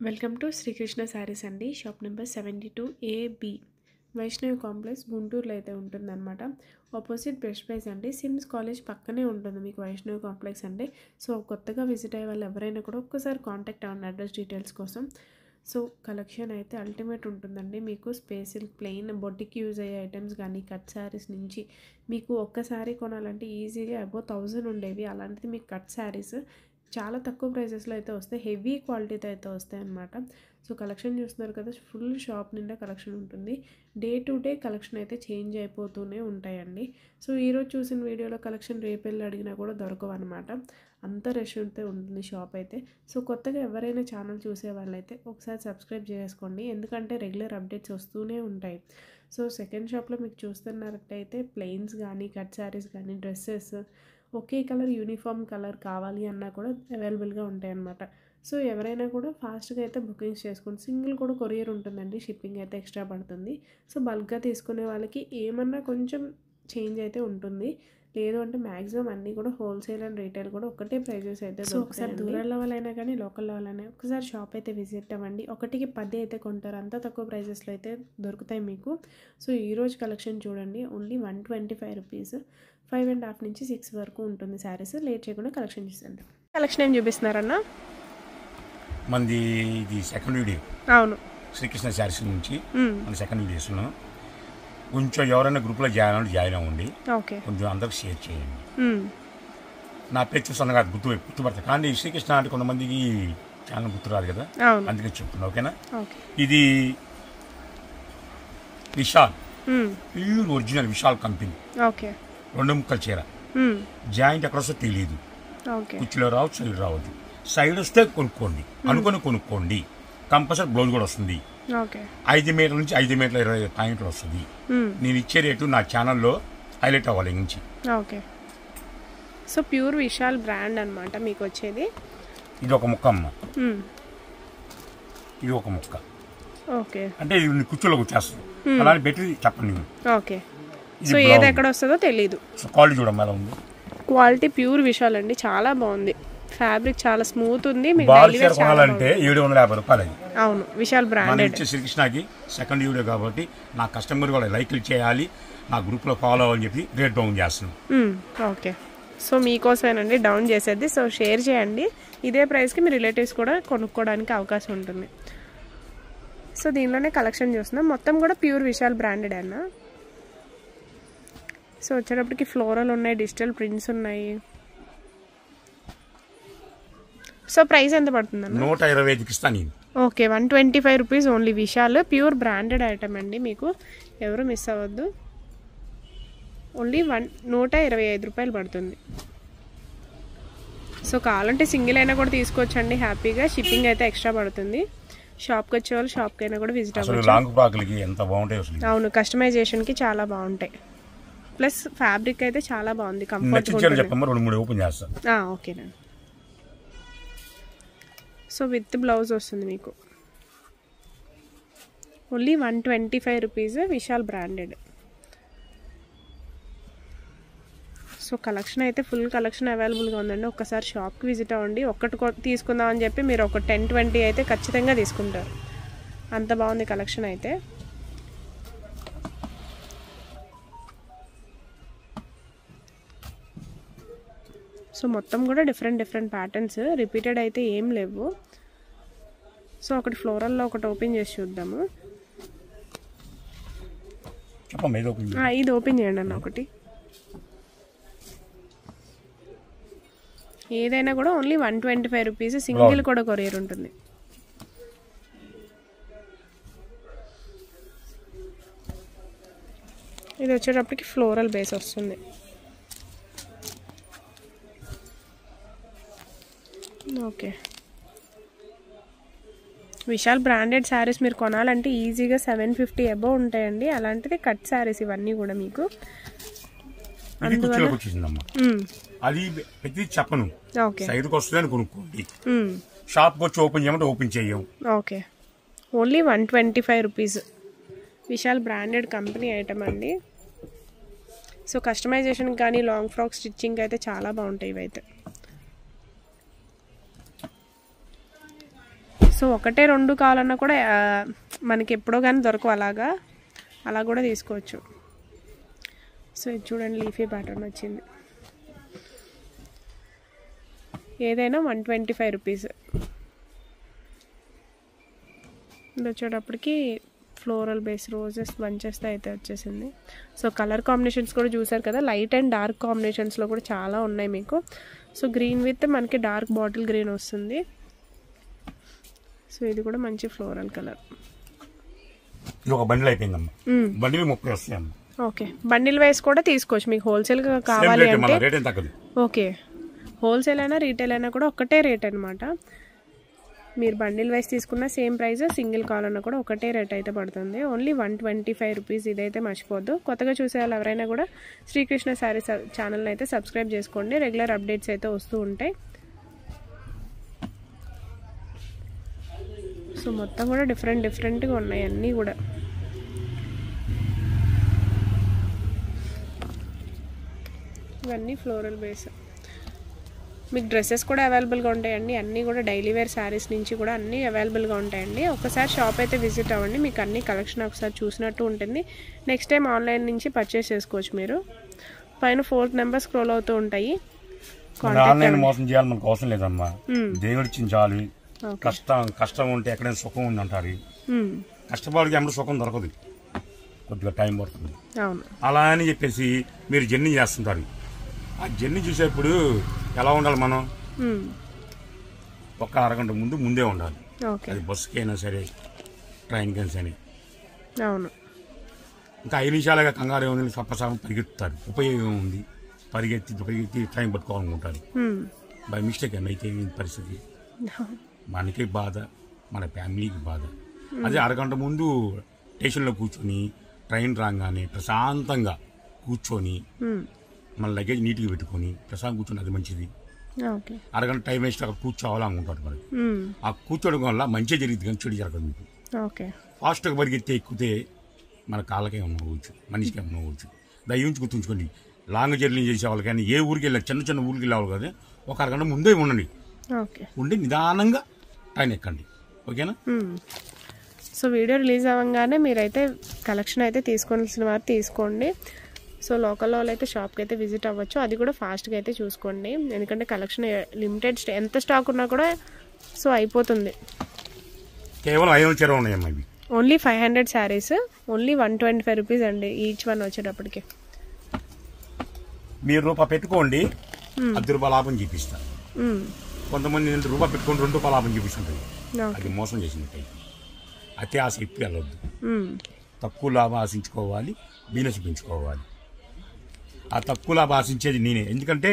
Welcome to Srikrishna saris అండి. Shop number 72AB Vaishnavi complex గుంటూరులో అయితే ఉంటుందన్నమాట. ఆపోజిట్ బెస్ట్ ప్రైస్ అండి. సిమ్స్ కాలేజ్ పక్కనే ఉంటుంది మీకు వైష్ణవి కాంప్లెక్స్ అంటే. సో కొత్తగా విజిట్ అయ్యే వాళ్ళు ఎవరైనా కూడా ఒక్కసారి కాంటాక్ట్ అవ్వండి అడ్రస్ డీటెయిల్స్ కోసం. సో కలెక్షన్ అయితే అల్టిమేట్ ఉంటుందండి. మీకు స్పేసిల్ ప్లెయిన్ బొడ్డికి యూజ్ అయ్యే ఐటమ్స్ కానీ కట్ శారీస్ నుంచి మీకు ఒక్క శారీ కొనాలంటే ఈజీగా అబౌవ్ 1000 ఉండేవి. అలాంటిది మీకు కట్ శారీస్ చాలా తక్కువ ప్రైసెస్లో అయితే వస్తాయి, హెవీ క్వాలిటీతో అయితే వస్తాయి అన్నమాట. సో కలెక్షన్ చూస్తున్నారు కదా, ఫుల్ షాప్ నిండా కలెక్షన్ ఉంటుంది. డే టు డే కలెక్షన్ అయితే చేంజ్ అయిపోతూనే ఉంటాయండి. సో ఈరోజు చూసిన వీడియోలో కలెక్షన్ రేపు వెళ్ళి అడిగినా కూడా దొరకవు అనమాట, అంత రష్ అయితే ఉంటుంది షాప్ అయితే. సో కొత్తగా ఎవరైనా ఛానల్ చూసే వాళ్ళైతే ఒకసారి సబ్స్క్రైబ్ చేసుకోండి, ఎందుకంటే రెగ్యులర్ అప్డేట్స్ వస్తూనే ఉంటాయి. సో సెకండ్ షాప్లో మీకు చూస్తున్నట్టయితే ప్లెయిన్స్ కానీ కట్ శారీస్ కానీ డ్రెస్సెస్ ఒకే కలర్ యూనిఫామ్ కలర్ కావాలి అన్నా కూడా అవైలబుల్గా ఉంటాయి అన్నమాట. సో ఎవరైనా కూడా ఫాస్ట్గా అయితే బుకింగ్స్ చేసుకోండి. సింగిల్ కూడా కొరియర్ ఉంటుందండి, షిప్పింగ్ అయితే ఎక్స్ట్రా పడుతుంది. సో బల్క్గా తీసుకునే వాళ్ళకి ఏమన్నా కొంచెం చేంజ్ అయితే ఉంటుంది, లేదు అంటే మ్యాక్సిమం అన్నీ కూడా హోల్సేల్ అండ్ రీటైల్ కూడా ఒకటే ప్రైజెస్ అయితే. సో ఒకసారి దూరాల వాళ్ళైనా కానీ లోకల్ వాళ్ళైనా ఒకసారి షాప్ అయితే విజిట్ అవ్వండి. 1కి 10 అయితే కొంటారు, అంత తక్కువ ప్రైజెస్లో అయితే దొరుకుతాయి మీకు. సో ఈరోజు కలెక్షన్ చూడండి, ఓన్లీ 125 రూపీస్, 5.5 నుంచి 6 వరకు ఉంటుంది శారీస్. లేట్ చేయకుండా కలెక్షన్ చూసేద్దాం. కలెక్షన్ ఏం చూపిస్తున్నారన్నా? మంది ఇది సెకండ్ వీడియో. అవును, శ్రీకృష్ణ శారీస్ నుంచి మన సెకండ్ వీడియో ఇస్తున్నాం. కొంచెం ఎవరైనా గ్రూప్లో జాయిన్ అవ్వండి, కొంచెం అందరికి షేర్ చేయండి. నా పేరు చూస్తాను కాదు, గుర్తుపడతాను కానీ శ్రీకృష్ణ అంటే కొంతమందికి ఛానల్ గుర్తురాదు కదా, అందుకే చెప్తున్నా. ఓకేనా? ఇది Vishal pure original Vishal company, 2 ముక్కల చీర. జాయింట్ ఎక్కడ వస్తే తెలియదు, కుర్చీలో రావచ్చు, సైడ్ రావద్దు. సైడ్ వస్తే కొనుక్కోండి, అనుకొని కొనుక్కోండి. కంపల్సరీ బ్లౌజ్ కూడా వస్తుంది. 5 మీటర్ల నుంచి 5 మీటర్ల 20 పాయింట్లు వస్తుంది. నేను ఇచ్చే రేటు నా ఛానల్లో హైలైట్ అవ్వాలి నుంచి. Okay, so pure Vishal brand అనమాట మీకు వచ్చేది. ఇది ఒక ముక్క అమ్మ, ఇది ఒక ముక్క. ఓకే, అంటే ఇది కుర్చీలో కూర్చేస్తుంది, అలా పెట్టి చెప్పండి. ఓకే, సో ఏది ఎక్కడ వస్తుందో తెలీదు. సో క్వాలిటీ చూడమ్మా ఎలా ఉంది. క్వాలిటీ ప్యూర్ విశాల్ అండి, చాలా బాగుంది. ఫ్యాబ్రిక్ చాలా స్మూత్ ఉంది. కొనాలంటే 750 రూపాయలు. అవును, విశాల్ బ్రాండెడ్. శ్రీకృష్ణకి సెకండ్ వీడియో కాబట్టి నా కస్టమర్ కూడా లైక్లు చేయాలి, నా గ్రూప్ లో ఫాలో అవ్వాలని చెప్పి రేట్ డౌన్ చేస్తున్నాం. ఓకే, సో మీకోసమేనండి డౌన్ చేసేది. సో షేర్ చేయండి, ఇదే ప్రైస్కి మీ రిలేటివ్స్ కూడా కొనుక్కోవడానికి అవకాశం ఉంటుంది. సో దీనిలోనే కలెక్షన్ చూస్తున్నాం, మొత్తం కూడా ప్యూర్ విశాల్ బ్రాండెడ్ అన్న. సో వచ్చేటప్పటికి ఫ్లోరల్ ఉన్నాయి, డిజిటల్ ప్రింట్స్ ఉన్నాయి. సో ప్రైస్ ఎంత పడుతుంది అన్న? 125కి ఇస్తాను. Okay, 125 rupees only. Vishal pure branded item అండి, మీకు ఎవరు మిస్ అవ్వద్దు. ఓన్లీ 125 రూపాయలు పడుతుంది. సో కావాలంటే సింగిల్ అయినా కూడా తీసుకోవచ్చండి హ్యాపీగా, షిప్పింగ్ అయితే ఎక్స్ట్రా పడుతుంది. షాప్కి వచ్చే వాళ్ళు షాప్కి అయినా కూడా విజిట్ అవ్వచ్చు. అవును, కస్టమైజేషన్కి చాలా బాగుంటాయి. ప్లస్ ఫ్యాబ్రిక్ అయితే చాలా బాగుంది, కంఫర్టబుల్. ఓకేనా? సో విత్ బ్లౌజ్ వస్తుంది మీకు. Only 125 rupees, Vishal branded. So collection అయితే ఫుల్ కలెక్షన్ అవైలబుల్గా ఉందండి. ఒక్కసారి షాప్కి విజిట్ అవ్వండి. ఒక్కటి తీసుకుందాం అని చెప్పి మీరు ఒక 10-20 అయితే ఖచ్చితంగా తీసుకుంటారు, అంత బాగుంది కలెక్షన్ అయితే. సో మొత్తం కూడా డిఫరెంట్ ప్యాటర్న్స్, రిపీటెడ్ అయితే ఏం లేవు. సో ఒకటి ఫ్లోరల్లో ఒకటి ఓపెన్ చేసి చూద్దాము. ఇది ఓపెన్ చేయండి అన్న ఒకటి. ఏదైనా కూడా ఓన్లీ 125 రూపీస్, సింగిల్ కూడా కొరియర్ ఉంటుంది. ఇది వచ్చేటప్పటికి ఫ్లోరల్ బేస్ వస్తుంది. ఓకే, విశాల్ బ్రాండెడ్ శారీస్ మీరు కొనాలంటే ఈజీగా 750 అబౌవ్ ఉంటాయండి. అలాంటిది కట్ శారీస్ ఇవన్నీ కూడా మీకు. చెప్పను, సైడ్కి వస్తుందని కొనుక్కోండి, షాప్కి వచ్చి ఓపెన్ చేయమంటే ఓపెన్ చేయం. Okay, only 125 rupees, Vishal branded company item అండి. సో కస్టమైజేషన్ కానీ లాంగ్ ఫ్రాక్ స్టిచ్చింగ్ అయితే చాలా బాగుంటాయి ఇవైతే. సో సో ఒకటే 2 కావాలన్నా కూడా మనకి ఎప్పుడో కానీ దొరకవు, అలా కూడా తీసుకోవచ్చు. సో ఇది చూడండి, లీఫీ ప్యాటర్న్ వచ్చింది. ఏదైనా 125 రూపీస్. ఇది వచ్చేటప్పటికి ఫ్లోరల్ బేస్ రోజెస్ బంచెస్తో అయితే వచ్చేసింది. సో కలర్ కాంబినేషన్స్ కూడా చూసారు కదా, లైట్ అండ్ డార్క్ కాంబినేషన్స్లో కూడా చాలా ఉన్నాయి మీకు. సో గ్రీన్ విత్ మనకి డార్క్ బాటిల్ గ్రీన్ వస్తుంది. సో ఇది కూడా మంచి ఫ్లోరల్ కలర్. ఇది ఒక బండిల్ అయిపోయిందమ్మా. బండిల్ 30 వస్తాయమ్మా. ఓకే, బండిల్ వైస్ కూడా తీసుకోవచ్చు, మీకు హోల్సేల్గా కావాలి అంటే. రేట్ ఏం తగ్గదు. ఓకే, హోల్సేల్ అయినా రీటైల్ అయినా కూడా ఒకటే రేట్ అనమాట. మీరు బండిల్ వైస్ తీసుకున్న సేమ్ ప్రైస్, సింగిల్ కావాలన్నా కూడా ఒకటే రేట్ అయితే పడుతుంది. Only 125 rupees. ఇదైతే మర్చిపోద్దు. కొత్తగా చూసే వాళ్ళు ఎవరైనా కూడా శ్రీకృష్ణ శారీస్ ఛానల్ని అయితే సబ్స్క్రైబ్ చేసుకోండి. రెగ్యులర్ అప్డేట్స్ అయితే వస్తూ ఉంటాయి. సో మొత్తం కూడా డిఫరెంట్గా ఉన్నాయి అన్నీ కూడా. ఇవన్నీ ఫ్లోరల్ బేస్. మీకు డ్రెస్సెస్ కూడా అవైలబుల్గా ఉంటాయండి. అన్నీ కూడా డైలీ వేర్ శారీస్ నుంచి కూడా అన్నీ అవైలబుల్గా ఉంటాయండి. ఒకసారి షాప్ అయితే విజిట్ అవ్వండి, మీకు అన్ని కలెక్షన్ ఒకసారి చూసినట్టు ఉంటుంది. నెక్స్ట్ టైం ఆన్లైన్ నుంచి పర్చేస్ చేసుకోవచ్చు మీరు. పైన 4th నెంబర్ స్క్రోల్ అవుతూ ఉంటాయి. ఆన్లైన్ మోసం చేయాలి మనకు అవసరం లేదమ్మా. దేవుడి చించాలి. కష్టం ఉంటే ఎక్కడైనా సుఖం ఉంది అంటారు. కష్టపడికి ఎప్పుడు సుఖం దొరకదు, కొద్దిగా టైం పడుతుంది. అలా అని చెప్పేసి మీరు జర్నీ చేస్తుంటారు. ఆ జర్నీ చూసేప్పుడు ఎలా ఉండాలి మనం? ఒక అరగంట ముందే ఉండాలి. అది బస్సుకైనా సరే, ట్రైన్కైనా సరే. ఇంకా 5 నిమిషాలుగా కంగారు ఏముంది, సప్పసాగం పరిగెత్తుతారు. ఉపయోగం ఉంది, పరిగెత్తి ట్రైన్ పట్టుకోవాలనుకుంటారు. బై మిస్టేక్ అండి అయితే పరిస్థితి. మనకి బాధ, మన ఫ్యామిలీకి బాధ. అదే అరగంట ముందు స్టేషన్లో కూర్చొని ట్రైన్ రాగానే ప్రశాంతంగా కూర్చొని మన లగేజ్ నీట్గా పెట్టుకొని ప్రశాంతంగా కూర్చొని, అది మంచిది. అరగంట టైం వేస్ట్ అక్కడ కూర్చోవాలనుకుంటారు మరి. ఆ కూర్చోవడం వల్ల మంచిగా జరిగింది కానీ చెడు జరగదు మీకు. ఫాస్ట్గా పరిగెత్తి ఎక్కితే మన కాళ్ళకే ఉండవచ్చు, మనిషికి ఉండవచ్చు. దయ్యుంచి గుర్తుంచుకోండి. లాంగ్ జర్నీ చేసే వాళ్ళు కానీ, ఏ ఊరికి వెళ్ళాలి, చిన్న ఊరికి వెళ్ళేవాళ్ళు కదా, ఒక అరగంట ముందే ఉండండి. ఉండి నిదానంగా ట్రైన్ ఎక్కండి. ఓకేనా? సో వీడియో రిలీజ్ అవ్వగానే మీరైతే కలెక్షన్ అయితే తీసుకోవాల్సిన వారు తీసుకోండి. సో లోకల్లో అయితే షాప్కి అయితే విజిట్ అవ్వచ్చు. అది కూడా ఫాస్ట్గా అయితే చూసుకోండి, ఎందుకంటే కలెక్షన్ లిమిటెడ్, ఎంత స్టాక్ ఉన్నా కూడా సో అయిపోతుంది. కేవలం 5 చీరలు ఉన్నాయమ్మా. ఇవి ఓన్లీ 500 శారీస్, ఓన్లీ 125 రూపీస్ అండి ఈచ్ వన్ వచ్చేటప్పటికి. మీరు రూపాయి పెట్టుకోండి, 10 రూపాయల లాభం చూపిస్తారు. కొంతమంది రూపాయి పెట్టుకొని 2 రూపాయల లాభం చూపిస్తుంటారు. అది మోసం చేసినట్టు. అతి ఆశ ఎప్పుడు వెళ్ళొద్దు. తక్కువ లాభం ఆశించుకోవాలి, బిజినెస్ పెంచుకోవాలి. ఆ తక్కువ లాభం ఆశించేది నేనే, ఎందుకంటే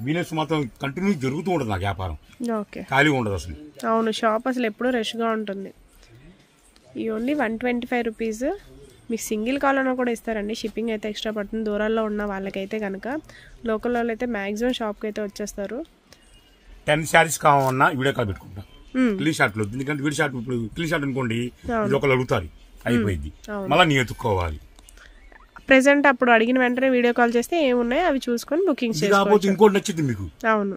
బిజినెస్ మాత్రం కంటిన్యూ జరుగుతూ ఉంటుంది. నాకు వ్యాపారం ఖాళీ ఉండదు అసలు. అవును, షాప్ అసలు ఎప్పుడూ రష్గా ఉంటుంది. ఈ ఓన్లీ 125 రూపీస్. మీకు సింగిల్ కావాలన్నా కూడా ఇస్తారండి, షిప్పింగ్ అయితే ఎక్స్ట్రా పడుతుంది. దూరాల్లో ఉన్న వాళ్ళకైతే కనుక. లోకల్ వాళ్ళు అయితే మ్యాక్సిమం షాప్కి అయితే వచ్చేస్తారు. 10 శారీస్ కావాలన్నా వీడియో కాల్ పెట్టుకుంటాం, క్లీ షాట్లు. ఎందుకంటే వీడియో షాట్, ఇప్పుడు క్లీ షాట్ అనుకోండి, ఇది ఒకళ్ళు అడుగుతారు, అయిపోయింది, మళ్ళీ నీ ఎత్తుక్కోవాలి. ప్రెసెంట్ అప్పుడు అడిగిన వెంటనే వీడియో కాల్ చేస్తే ఏమున్నాయో అవి చూసుకొని బుకింగ్ చేసుకోవచ్చు. ఇంకోటి నచ్చింది మీకు. అవును.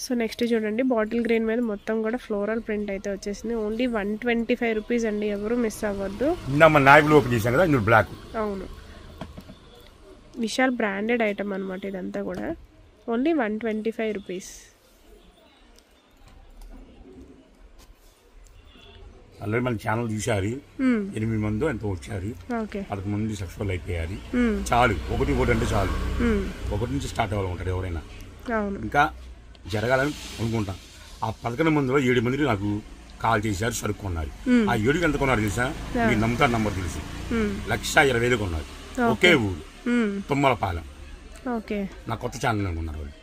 సో నెక్స్ట్ చూడండి, బాటిల్ గ్రీన్ మీద మొత్తం కూడా ఫ్లోరల్ ప్రింట్ అయితే వచ్చేసింది. ఓన్లీ 125 రూపీస్ అండి, ఎవరు మిస్ అవ్వద్దు. ఓపెన్ చేశాను కదా, బ్లాక్. అవును, విశాల్ బ్రాండెడ్ ఐటమ్ అనమాట ఇదంతా కూడా. Only 125 rupees. ఆల్రెడీ మన ఛానల్ చూసారు, 8 మంది ఎంతో వచ్చారు, 10 మంది సక్సెస్ఫుల్ అయిపోయారు. చాలు, ఒకటి అంటే చాలు. ఒకటి నుంచి స్టార్ట్ అవ్వాలనుకుంటారు ఎవరైనా. ఇంకా జరగాలని అనుకుంటాం. ఆ 11 మందిలో 7 మంది నాకు కాల్ చేశారు, సరుకు కొన్నారు. ఆ 7 ఎంత కొన్నారు తెలుసా? మీరు నమ్ముతారు, నంబర్ తెలిసి 1,20,000 కొన్నారు. ఒకే ఊరు, తుమ్మలపాలెం. నా కొత్త ఛానల్ అనుకున్నారు వాళ్ళు.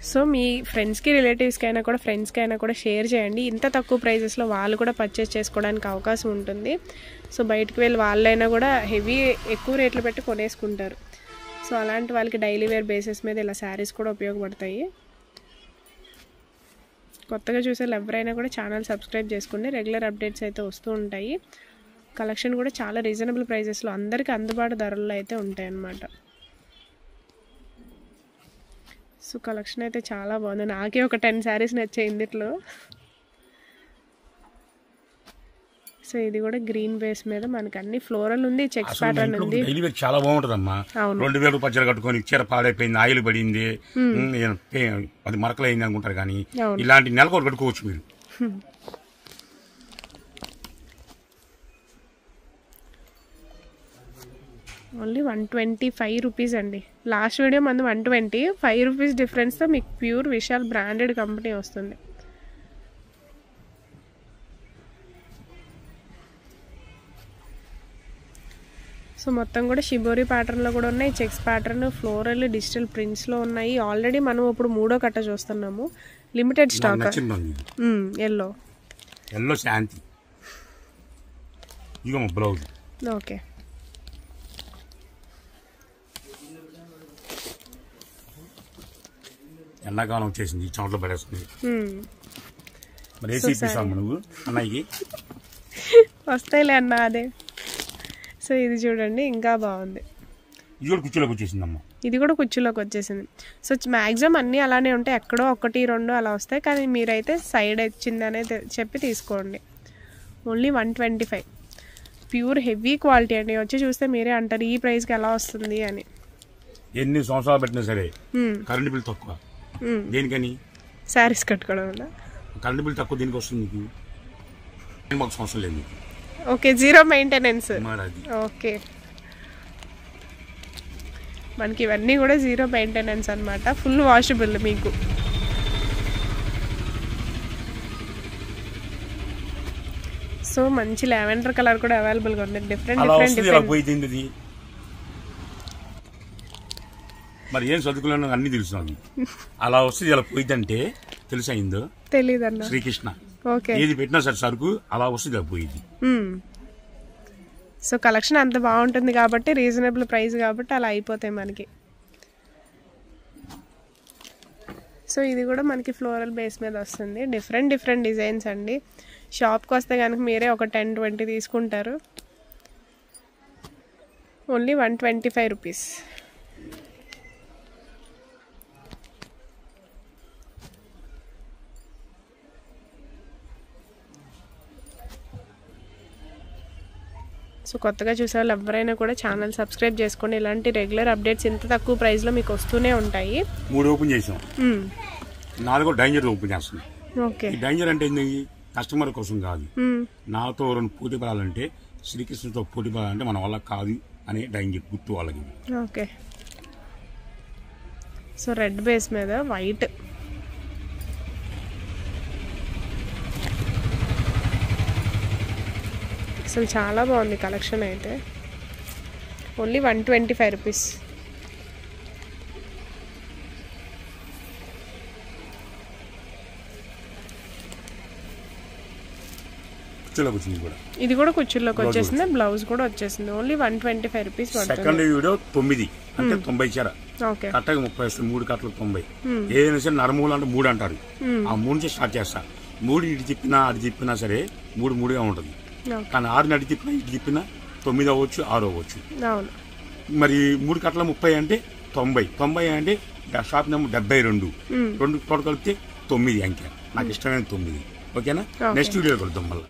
సో మీ ఫ్రెండ్స్కి, రిలేటివ్స్కి అయినా కూడా, ఫ్రెండ్స్కి అయినా కూడా షేర్ చేయండి. ఇంత తక్కువ ప్రైజెస్లో వాళ్ళు కూడా పర్చేస్ చేసుకోవడానికి అవకాశం ఉంటుంది. సో బయటకు వెళ్ళి వాళ్ళైనా కూడా ఎక్కువ రేట్లు పెట్టి కొనేసుకుంటారు. సో అలాంటి వాళ్ళకి డైలీ వేర్ బేసిస్ మీద ఇలా శారీస్ కూడా ఉపయోగపడతాయి. కొత్తగా చూసే ఎవరైనా కూడా ఛానల్ సబ్స్క్రైబ్ చేసుకోండి, రెగ్యులర్ అప్డేట్స్ అయితే వస్తూ ఉంటాయి. కలెక్షన్ కూడా చాలా రీజనబుల్ ప్రైజెస్లో అందరికీ అందుబాటు ధరల్లో అయితే ఉంటాయి అన్నమాట. సో కలెక్షన్ అయితే చాలా బాగుంది. నాకే ఒక 10 శారీస్ నచ్చాయి ఇందులో. సో ఇది కూడా గ్రీన్ బేస్ మీద మనకి అన్ని ఫ్లోరల్ ఉంది, చెక్స్ ప్యాటర్న్ ఉంది. డైలీ వేర్ చాలా బాగుంటుందమ్మా. 2000 రూపాయలు చీర కట్టుకొని చీర పాడైపోయింది, ఆయిల్ పడింది, అది మరకలు అయింది అనుకుంటారు. కానీ ఇలాంటి నెలకు ఒకటి కట్టుకోవచ్చు మీరు. ఓన్లీ 125 రూపీస్ అండి. లాస్ట్ వీడియో మంది 120, 5 రూపీస్ డిఫరెన్స్తో మీకు ప్యూర్ విశాల్ బ్రాండెడ్ కంపెనీ వస్తుంది. సో మొత్తం కూడా షిబోరి ప్యాటర్న్లో కూడా ఉన్నాయి, చెక్స్ ప్యాటర్న్, ఫ్లోరల్, డిజిటల్ ప్రింట్స్లో ఉన్నాయి. ఆల్రెడీ మనం ఇప్పుడు 3వ కట్ట చూస్తున్నాము. Limited stock. ఎల్లో శాంతి. బ్లౌజ్. ఓకే. ఎండాకాలం వచ్చేసింది, చెమటలు పడేస్తుంది. మరి ఏసీ ఇప్పిస్తాము నువ్వు అన్నయ్యకి. వస్తాయిలే అన్న అదే. సో ఇది చూడండి ఇంకా బాగుంది. ఇది కూడా కుర్చీలోకి వచ్చేసిందమ్మా. ఇది కూడా కుర్చీలోకి వచ్చేసింది. సో మ్యాక్సిమం అన్నీ అలానే ఉంటాయి, ఎక్కడో 1, 2 అలా వస్తాయి. కానీ మీరైతే సైడ్ వచ్చింది అనేది చెప్పి తీసుకోండి. ఓన్లీ 125. ప్యూర్ హెవీ క్వాలిటీ అండి. వచ్చి చూస్తే మీరే అంటారు ఈ ప్రైస్కి ఎలా వస్తుంది అని. ఎన్ని సంవత్సరాలు పెట్టినా సరే కరెంట్ బిల్ తక్కువ. దేనికని? శారీస్ కట్టుకోవడం వల్ల. కరెంట్ బిల్ తక్కువ దేనికి వస్తుంది నీకు? మాకు సంవత్సరం లేదు. Okay, 0 maintenance. ఓకే, మనకి ఇవన్నీ కూడా 0 మెయింటెనెన్స్ అనమాట. ఫుల్ వాషబుల్ మీకు. సో మంచి లావెండర్ కలర్ కూడా అవైలబుల్గా ఉంది. డిఫరెంట్. మరి ఏం చదువుకున్నాను అన్ని తెలుసు. అలా వస్తుంది ఇలా పోయిద్దంటే తెలుసా? అయిందో తెలీదన్న. శ్రీకృష్ణ ఏది పెట్టినా సరే సరుకు అలా వస్తుంది ఇలా పోయింది. సో కలెక్షన్ అంత బాగుంటుంది కాబట్టి, రీజనబుల్ ప్రైస్ కాబట్టి అలా అయిపోతాయి మనకి. సో ఇది కూడా మనకి ఫ్లోరల్ బేస్ మీద వస్తుంది. డిఫరెంట్ డిజైన్స్ అండి. షాప్కి వస్తే కనుక మీరే ఒక 10-20 తీసుకుంటారు. Only 125 rupees. సో కొత్తగా చూసే వాళ్ళు ఎవరైనా కూడా ఛానల్ సబ్స్క్రైబ్ చేసుకోండి. ఇలాంటి రెగ్యులర్ అప్డేట్స్ ఇంత తక్కువ ప్రైస్లో మీకు వస్తూనే ఉంటాయి. 3 ఓపెన్ చేసాం, 4 డేంజర్ ఓపెన్ చేస్తున్నాం. ఓకే. డేంజర్ అంటే ఏంది? కస్టమర్ కోసం కాదు, నాతో 2 పోటీ పడాలంటే, శ్రీకృష్ణతో పోటీ పడాలంటే మన వల్ల కాదు అనే డేంజర్ గుర్తు వాళ్ళకి. ఓకే. సో రెడ్ బేస్ మీద వైట్. అసలు చాలా బాగుంది కలెక్షన్ అయితే. Only 125 rupees. ఇది కూడా కుర్చీలోకి వచ్చేసింది. బ్లౌజ్ కూడా వచ్చేసింది. Only 125 rupees. సెకండ్ వీడియో 9 అంటే 90 చీర. కట్టకి 30, 3 కట్టలు 90. ఏదైనా సరే నరమూలు అంటే 3 అంటారు. ఆ 3 నుంచి స్టార్ట్ చేస్తా. 3 ఇటు చెప్పినా అటు చెప్పినా సరే 3గా ఉంటుంది. కానీ 6 అటు చెప్పినా ఇటు చెప్పినా 9 అవ్వచ్చు, 6 అవ్వచ్చు. మరి 3 కట్టల 30 అంటే 90 అంటే షాప్ నెంబర్ 72. 2 కలిపితే 9 అంకె. నాకు ఇష్టమైన 9. ఓకేనా? నెక్స్ట్ వీడియో కలుద్దాం మళ్ళీ.